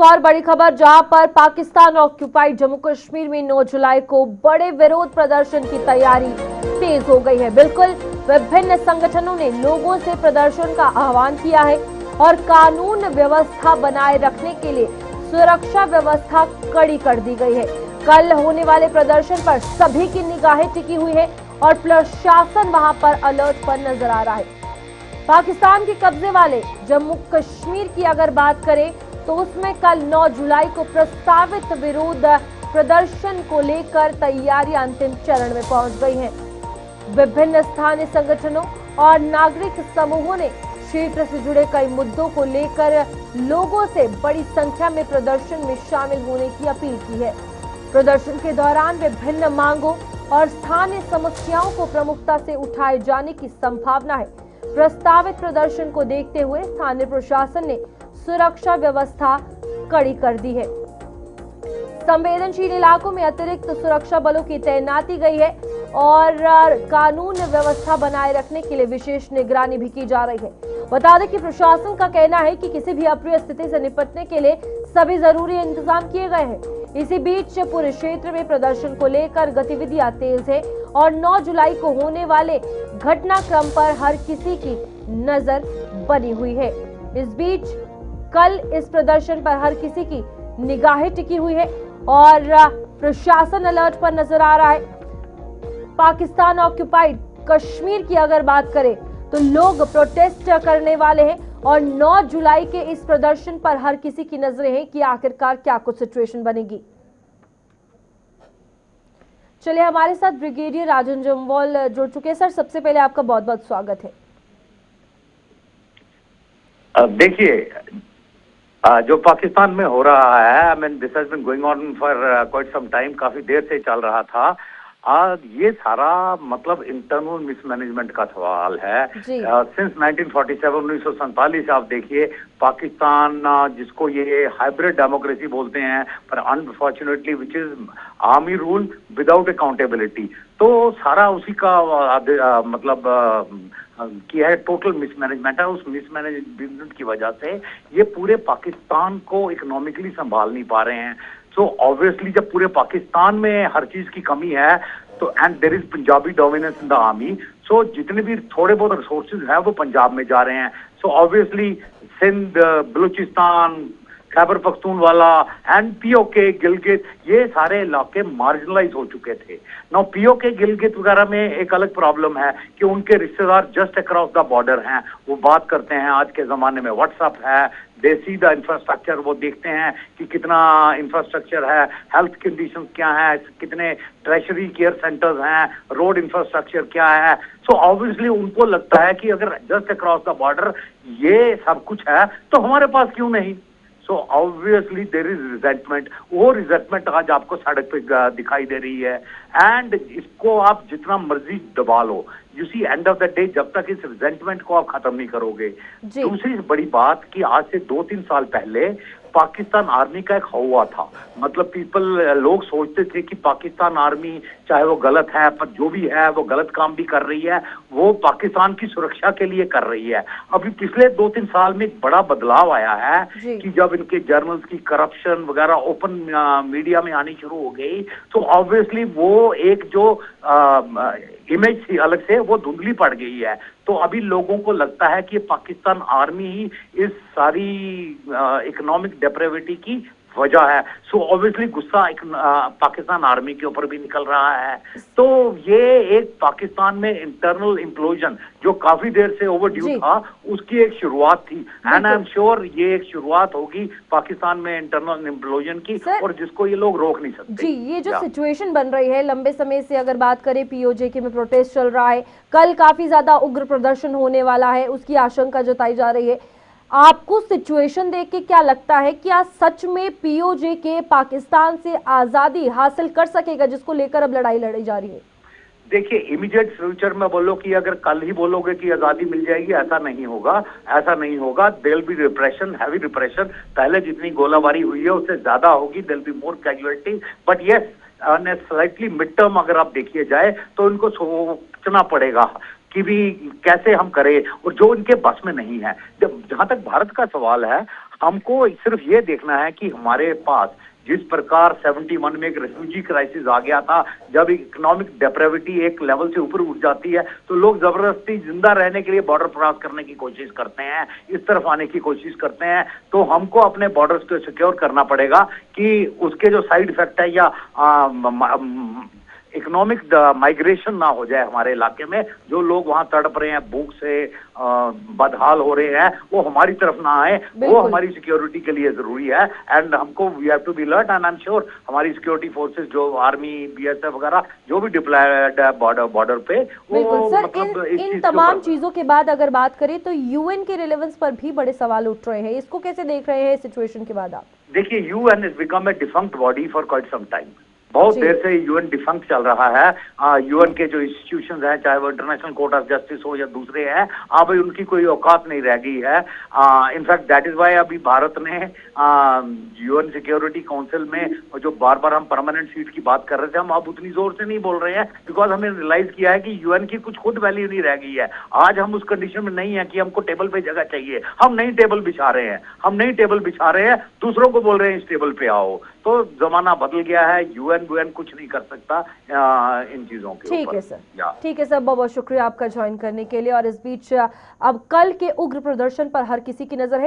एक और बड़ी खबर, जहां पर पाकिस्तान ऑक्यूपाइड जम्मू कश्मीर में 9 जुलाई को बड़े विरोध प्रदर्शन की तैयारी तेज हो गई है। बिल्कुल, विभिन्न संगठनों ने लोगों से प्रदर्शन का आह्वान किया है और कानून व्यवस्था बनाए रखने के लिए सुरक्षा व्यवस्था कड़ी कर दी गई है। कल होने वाले प्रदर्शन पर सभी की निगाहें टिकी हुई है और प्रशासन वहां पर अलर्ट पर नजर आ रहा है। पाकिस्तान के कब्जे वाले जम्मू कश्मीर की अगर बात करें तो उसमें कल 9 जुलाई को प्रस्तावित विरोध प्रदर्शन को लेकर तैयारियां अंतिम चरण में पहुंच गई हैं। विभिन्न स्थानीय संगठनों और नागरिक समूहों ने क्षेत्र से जुड़े कई मुद्दों को लेकर लोगों से बड़ी संख्या में प्रदर्शन में शामिल होने की अपील की है। प्रदर्शन के दौरान विभिन्न मांगों और स्थानीय समस्याओं को प्रमुखता से उठाए जाने की संभावना है। प्रस्तावित प्रदर्शन को देखते हुए स्थानीय प्रशासन ने सुरक्षा व्यवस्था कड़ी कर दी है। संवेदनशील इलाकों में अतिरिक्त सुरक्षा बलों की तैनाती गई है और कानून व्यवस्था बनाए रखने के लिए विशेष निगरानी भी की जा रही है। बता दें कि प्रशासन का कहना है कि किसी भी अप्रिय स्थिति से निपटने के लिए सभी जरूरी इंतजाम किए गए हैं। इसी बीच पूरे क्षेत्र में प्रदर्शन को लेकर गतिविधियां तेज है और 9 जुलाई को होने वाले घटनाक्रम पर हर किसी की नजर बनी हुई है। इस बीच कल इस प्रदर्शन पर हर किसी की निगाहें टिकी हुई है और प्रशासन अलर्ट पर नजर आ रहा है। पाकिस्तान ऑक्यूपाइड कश्मीर की अगर बात करें तो लोग प्रोटेस्ट करने वाले हैं और 9 जुलाई के इस प्रदर्शन पर हर किसी की नजरें हैं कि आखिरकार क्या कुछ सिचुएशन बनेगी। चलिए, हमारे साथ ब्रिगेडियर राजन जम्वाल जुड़ चुके हैं। सर, सबसे पहले आपका बहुत बहुत स्वागत है। देखिए, जो पाकिस्तान में हो रहा है, I mean this has been going on for quite some time, काफी देर से चल रहा था। ये सारा मतलब इंटरनल मिसमैनेजमेंट का सवाल है। सिंस 1947 आप देखिए, पाकिस्तान जिसको ये हाइब्रिड डेमोक्रेसी बोलते हैं, पर unfortunately which is army rule without accountability, तो सारा उसी का मतलब किया है। टोटल मिसमैनेजमेंट है। उस मिसमैनेजमेंट की वजह से ये पूरे पाकिस्तान को इकोनॉमिकली संभाल नहीं पा रहे हैं। सो ऑब्वियसली जब पूरे पाकिस्तान में हर चीज की कमी है तो and there is Punjabi dominance in the army, so जितने भी थोड़े बहुत रिसोर्सेज हैं वो पंजाब में जा रहे हैं। So obviously Sindh, Balochistan, Khyber Pakhtunkhwa and PoK, Gilgit, ये सारे इलाके मार्जिनलाइज हो चुके थे। नाउ पीओके, गिलगित वगैरह में एक अलग प्रॉब्लम है कि उनके रिश्तेदार जस्ट अक्रॉस द बॉर्डर हैं, वो बात करते हैं। आज के जमाने में व्हाट्सएप है, दे सी द इंफ्रास्ट्रक्चर, वो देखते हैं कि कितना इंफ्रास्ट्रक्चर है, हेल्थ कंडीशंस क्या है, कितने ट्रेजरी केयर सेंटर्स हैं, रोड इंफ्रास्ट्रक्चर क्या है। सो ऑब्वियसली उनको लगता है कि अगर जस्ट अक्रॉस द बॉर्डर ये सब कुछ है तो हमारे पास क्यों नहीं। So obviously there is resentment. वो रिजेंटमेंट आज आपको सड़क पे दिखाई दे रही है एंड इसको आप जितना मर्जी दबा लो, you see end of the day जब तक इस रिजेंटमेंट को आप खत्म नहीं करोगे। दूसरी बड़ी बात कि आज से 2-3 साल पहले पाकिस्तान आर्मी का एक हवा था, मतलब लोग सोचते थे कि पाकिस्तान आर्मी चाहे वो गलत है, पर जो भी है वो गलत काम भी कर रही है, वो पाकिस्तान की सुरक्षा के लिए कर रही है। अभी पिछले 2-3 साल में एक बड़ा बदलाव आया है कि जब इनके जर्नल्स की करप्शन वगैरह ओपन मीडिया में आनी शुरू हो गई तो ऑब्वियसली वो एक जो इमेज थी अलग से वो धुंधली पड़ गई है। तो अभी लोगों को लगता है कि पाकिस्तान आर्मी ही इस सारी इकोनॉमिक डेप्रेविटी की वजह है। सो ऑब्वियसली गुस्सा पाकिस्तान आर्मी के ऊपर भी निकल रहा है। तो ये एक पाकिस्तान में इंटरनल इम्प्लोजन जो काफी देर से ओवरड्यू था, उसकी एक शुरुआत थी एंड आई एम श्योर ये एक शुरुआत होगी पाकिस्तान में इंटरनल इम्प्लोजन की, और जिसको ये लोग रोक नहीं सकते। जी, ये जो सिचुएशन बन रही है लंबे समय से, अगर बात करें पीओजेके में प्रोटेस्ट चल रहा है, कल काफी ज्यादा उग्र प्रदर्शन होने वाला है, उसकी आशंका जताई जा रही है। आपको सिचुएशन देख के क्या लगता है कि आज सच में पीओजेके पाकिस्तान से आजादी हासिल कर सकेगा, जिसको लेकर अब लड़ाई लड़ी जा रही है? देखिए, इमीडिएट फ्यूचर में बोलो कि अगर कल ही बोलोगे कि आजादी मिल जाएगी, ऐसा नहीं होगा। ऐसा नहीं होगा। There will be repression, heavy repression. पहले जितनी गोलाबारी हुई है उससे ज्यादा होगी। There will be more casualty, but yes slightly mid term अगर आप देखिए जाए तो इनको सोचना पड़ेगा कि भी कैसे हम करें, और जो इनके बस में नहीं है। जब जहां तक भारत का सवाल है, हमको सिर्फ ये देखना है कि हमारे पास जिस प्रकार 71 में एक रेफ्यूजी क्राइसिस आ गया था, जब इकोनॉमिक डेप्रेविटी एक लेवल से ऊपर उठ जाती है तो लोग जबरदस्ती जिंदा रहने के लिए बॉर्डर क्रॉस करने की कोशिश करते हैं, इस तरफ आने की कोशिश करते हैं। तो हमको अपने बॉर्डर्स को सिक्योर करना पड़ेगा कि उसके जो साइड इफेक्ट है या इकोनॉमिक माइग्रेशन ना हो जाए हमारे इलाके में। जो लोग वहां तड़प रहे हैं, भूख से बदहाल हो रहे हैं, वो हमारी तरफ ना आए, वो हमारी सिक्योरिटी के लिए जरूरी है। एंड हमको we have to be alert and I am sure हमारी सिक्योरिटी फोर्सेस जो आर्मी, बीएसएफ वगैरह जो भी डिप्लॉयड है बॉर्डर पे, बिल्कुल सर, मतलब इन तमाम चीजों के बाद अगर बात करें तो यूएन के रिलेवेंस पर भी बड़े सवाल उठ रहे हैं। इसको कैसे देख रहे हैं सिचुएशन के बाद आप? देखिए, UN is become a defunct body for quite some time. बहुत देर से यूएन डिफंक्ट चल रहा है। यूएन के जो इंस्टीट्यूशंस हैं, चाहे वो इंटरनेशनल कोर्ट ऑफ जस्टिस हो या दूसरे हैं, अब उनकी कोई औकात नहीं रह गई है। इनफैक्ट दैट इज वाई अभी भारत ने यूएन सिक्योरिटी काउंसिल में जो बार बार हम परमानेंट सीट की बात कर रहे थे, हम अब उतनी जोर से नहीं बोल रहे हैं, बिकॉज हमें रियलाइज किया है कि यूएन की कुछ खुद वैल्यू नहीं रह गई है। आज हम उस कंडीशन में नहीं है कि हमको टेबल पे जगह चाहिए। हम नई टेबल बिछा रहे हैं, दूसरों को बोल रहे हैं इस टेबल पे आओ। तो जमाना बदल गया है, यूएन कुछ नहीं कर सकता इन चीजों के ऊपर। ठीक है सर, ठीक है सर, बहुत बहुत शुक्रिया आपका ज्वाइन करने के लिए। और इस बीच अब कल के उग्र प्रदर्शन पर हर किसी की नजर है।